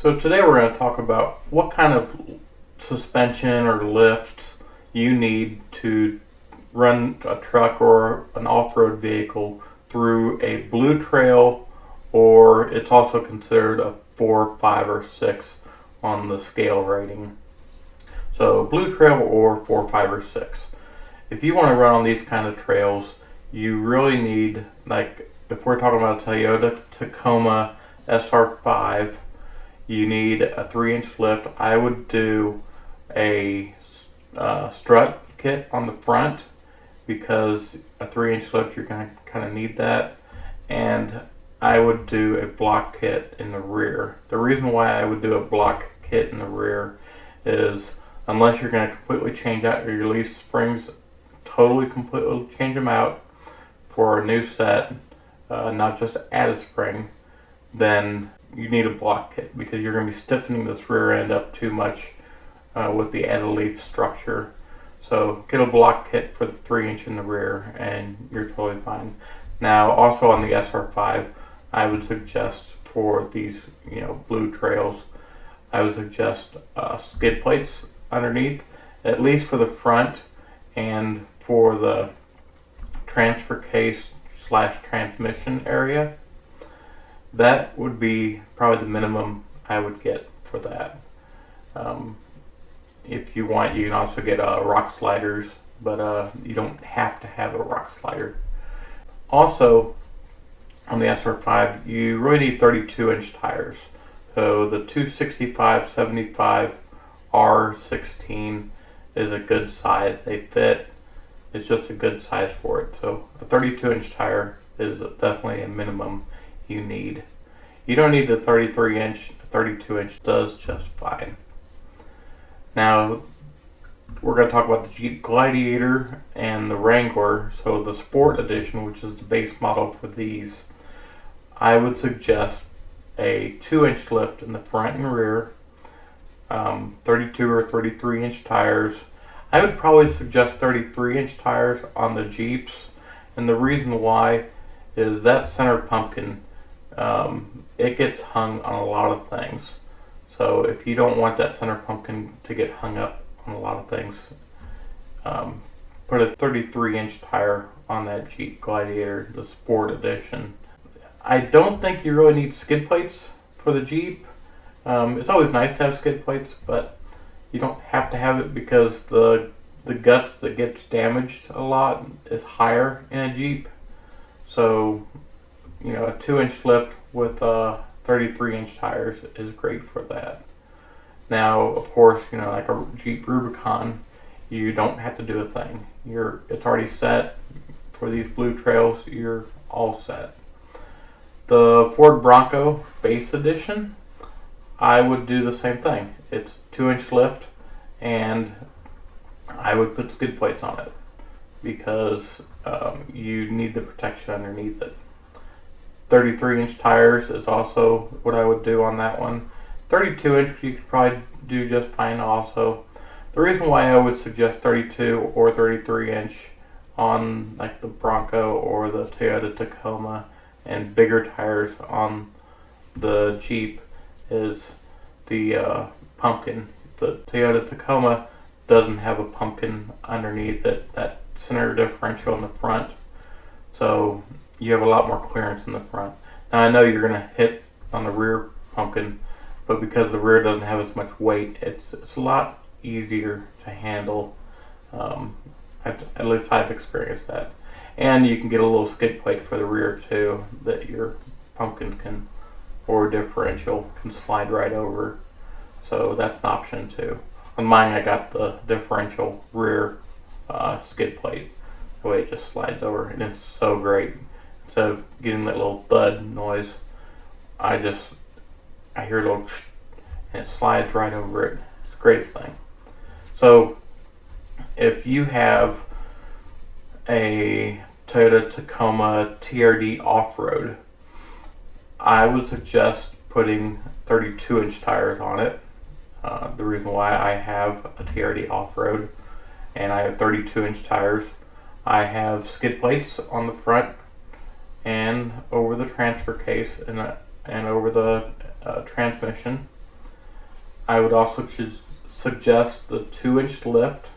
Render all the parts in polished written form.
So today we're going to talk about what kind of suspension or lifts you need to run a truck or an off-road vehicle through a blue trail, or it's also considered a 4, 5, or 6 on the scale rating. So blue trail or 4, 5, or 6. If you want to run on these kind of trails, you really need, like if we're talking about a Toyota Tacoma SR5, you need a 3-inch lift. I would do a strut kit on the front because a 3-inch lift, you're going to kind of need that. And I would do a block kit in the rear. The reason why I would do a block kit in the rear is unless you're going to completely change out your release springs, totally completely change them out for a new set, not just add a spring, then you need a block kit because you're going to be stiffening this rear end up too much with the added leaf structure. So get a block kit for the 3-inch in the rear and you're totally fine. Now also on the SR5, I would suggest for these blue trails, I would suggest skid plates underneath, at least for the front and for the transfer case / transmission area. That would be probably the minimum I would get for that. If you want, you can also get rock sliders, but you don't have to have a rock slider. Also, on the SR5, you really need 32-inch tires. So the 265/75 R16 is a good size. They fit. It's just a good size for it. So a 32-inch tire is definitely a minimum you need. You don't need a 33-inch, 32-inch does just fine. Now, we're going to talk about the Jeep Gladiator and the Wrangler. So the Sport Edition, which is the base model for these, I would suggest a 2-inch lift in the front and rear, 32 or 33-inch tires. I would probably suggest 33-inch tires on the Jeeps, and the reason why is that center pumpkin, it gets hung on a lot of things. So if you don't want that center pumpkin to get hung up on a lot of things, put a 33-inch tire on that Jeep Gladiator, the Sport Edition. I don't think you really need skid plates for the Jeep. It's always nice to have skid plates, but you don't have to have it because the guts that gets damaged a lot is higher in a Jeep. So, a 2-inch lift with 33-inch tires is great for that. Now, of course, like a Jeep Rubicon, you don't have to do a thing. It's already set. For these blue trails, you're all set. The Ford Bronco Base Edition, I would do the same thing. It's 2-inch lift, and I would put skid plates on it because you need the protection underneath it. 33-inch tires is also what I would do on that one. 32-inch you could probably do just fine also. The reason why I would suggest 32 or 33-inch on like the Bronco or the Toyota Tacoma and bigger tires on the Jeep is the pumpkin. The Toyota Tacoma doesn't have a pumpkin underneath it, that center differential in the front, so you have a lot more clearance in the front. Now I know you're going to hit on the rear pumpkin, but because the rear doesn't have as much weight, it's a lot easier to handle. At least I've experienced that. And you can get a little skid plate for the rear too that your pumpkin can, or differential, can slide right over. So that's an option too. On mine I got the differential rear skid plate. The way it just slides over, and it's so great. Instead of getting that little thud noise, I hear a little and it slides right over it. It's the greatest thing. So if you have a Toyota Tacoma TRD off-road, I would suggest putting 32-inch tires on it. The reason why I have a TRD off-road and I have 32-inch tires, I have skid plates on the front and over the transfer case and over the transmission. I would also suggest the 2-inch lift.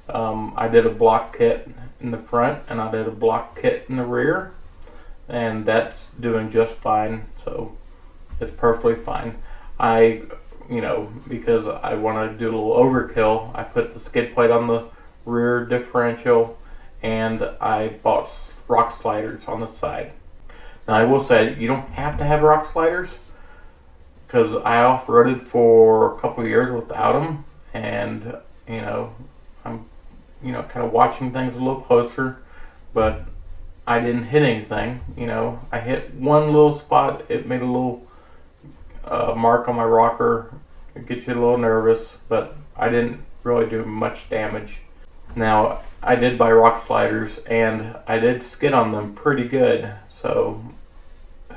I did a block kit in the front and I did a block kit in the rear, and that's doing just fine. So it's perfectly fine. Because I want to do a little overkill, I put the skid plate on the rear differential and I bought rock sliders on the side. Now I will say you don't have to have rock sliders, because I off-roaded for a couple of years without them, and I'm kind of watching things a little closer, but I didn't hit anything. I hit one little spot. It made a little mark on my rocker. It gets you a little nervous, but I didn't really do much damage. Now, I did buy rock sliders, and I did skid on them pretty good, so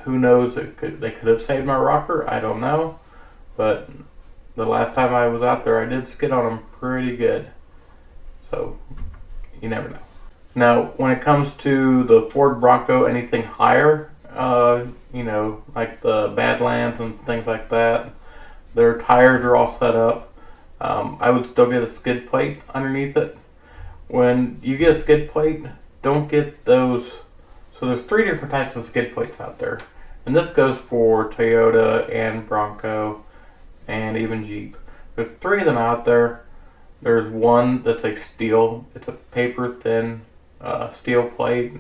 who knows, they could have saved my rocker, I don't know, but the last time I was out there, I did skid on them pretty good, so you never know. Now, when it comes to the Ford Bronco, anything higher, like the Badlands and things like that, their tires are all set up. I would still get a skid plate underneath it. When you get a skid plate, don't get those. So there's 3 different types of skid plates out there. And this goes for Toyota and Bronco and even Jeep. There's 3 of them out there. There's one that's like steel. It's a paper thin steel plate.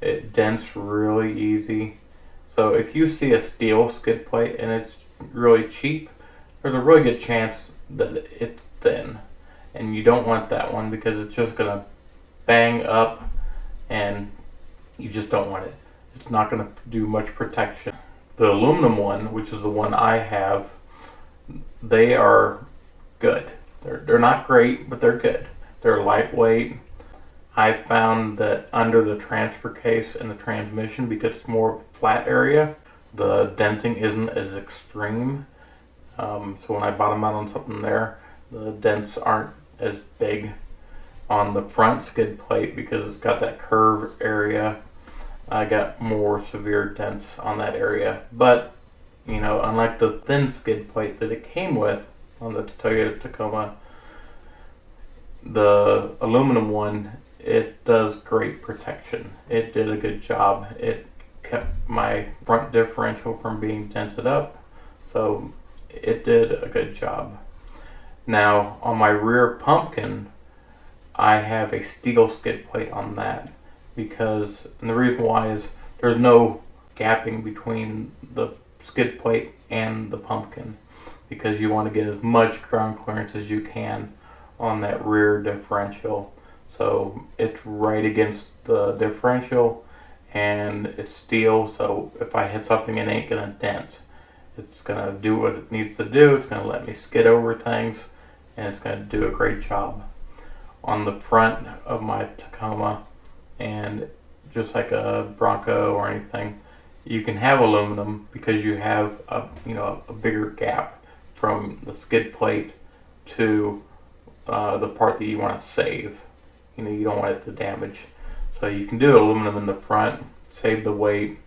It dents really easy. So if you see a steel skid plate and it's really cheap, there's a really good chance that it's thin. And you don't want that one because it's just going to bang up and you just don't want it. It's not going to do much protection. The aluminum one, which is the one I have, they are good. They're not great, but they're good. They're lightweight. I found that under the transfer case and the transmission, because it's more of a flat area, the denting isn't as extreme. So when I bottom out on something there, the dents aren't as big. On the front skid plate, because it's got that curve area, I got more severe dents on that area. But, unlike the thin skid plate that it came with on the Toyota Tacoma, the aluminum one, it does great protection. It did a good job. It kept my front differential from being dented up, so it did a good job. Now, on my rear pumpkin, I have a steel skid plate on that, and the reason why is there's no gapping between the skid plate and the pumpkin, because you want to get as much ground clearance as you can on that rear differential. So it's right against the differential and it's steel, so if I hit something, it ain't gonna dent. It's gonna do what it needs to do. It's gonna let me skid over things, and it's gonna do a great job. On the front of my Tacoma, and just like a Bronco or anything, you can have aluminum because you have a bigger gap from the skid plate to the part that you want to save. You don't want it to damage, so you can do aluminum in the front, save the weight.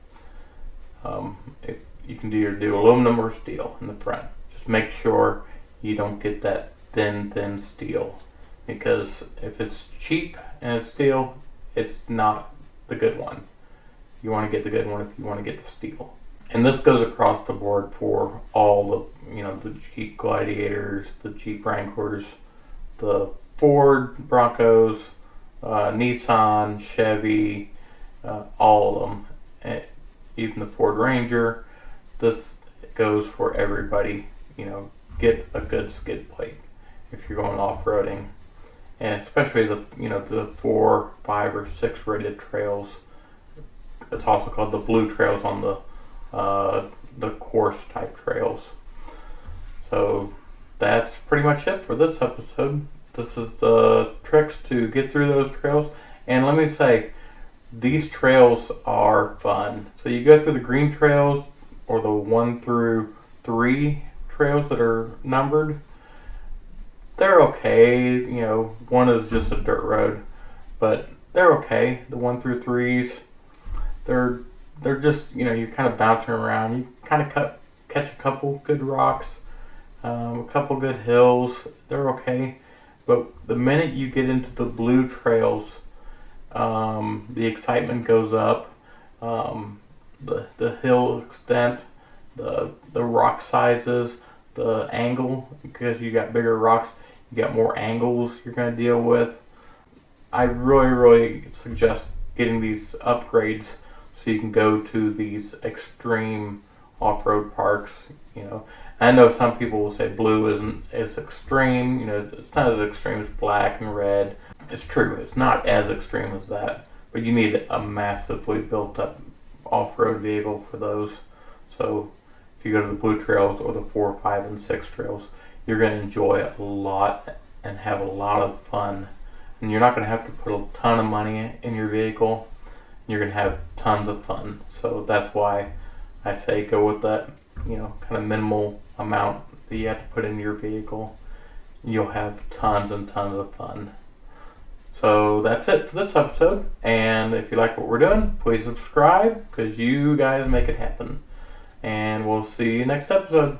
You can do aluminum or steel in the front. Just make sure you don't get that thin steel, because if it's cheap and it's steel, it's not the good one. You want to get the good one if you want to get the steel. And this goes across the board for all the Jeep Gladiators, the Jeep Wranglers, the Ford Broncos, Nissan, Chevy, all of them, and even the Ford Ranger. This goes for everybody. Get a good skid plate if you're going off-roading, and especially the 4, 5, or 6 rated trails. It's also called the blue trails on the course type trails. So that's pretty much it for this episode. This is the tricks to get through those trails. And let me say, these trails are fun. So you go through the green trails, or the 1 through 3 trails that are numbered. They're okay. 1 is just a dirt road, but they're okay. The 1 through 3s, they're just, you're kind of bouncing around. You kind of catch a couple good rocks. A couple good hills, they're okay. But the minute you get into the blue trails, the excitement goes up. The hill extent, the rock sizes, the angle, because you got bigger rocks, you got more angles you're going to deal with. I really suggest getting these upgrades so you can go to these extreme off-road parks. You know, I know some people will say blue isn't as extreme. You know, it's not as extreme as black and red. It's true, it's not as extreme as that, but you need a massively built-up off-road vehicle for those. So if you go to the blue trails or the 4, 5, and 6 trails, you're going to enjoy it a lot and have a lot of fun. And you're not going to have to put a ton of money in your vehicle. You're going to have tons of fun. So that's why I say go with that, you know, kind of minimal amount that you have to put in your vehicle. You'll have tons and tons of fun. So that's it for this episode. And if you like what we're doing, please subscribe because you guys make it happen. And we'll see you next episode.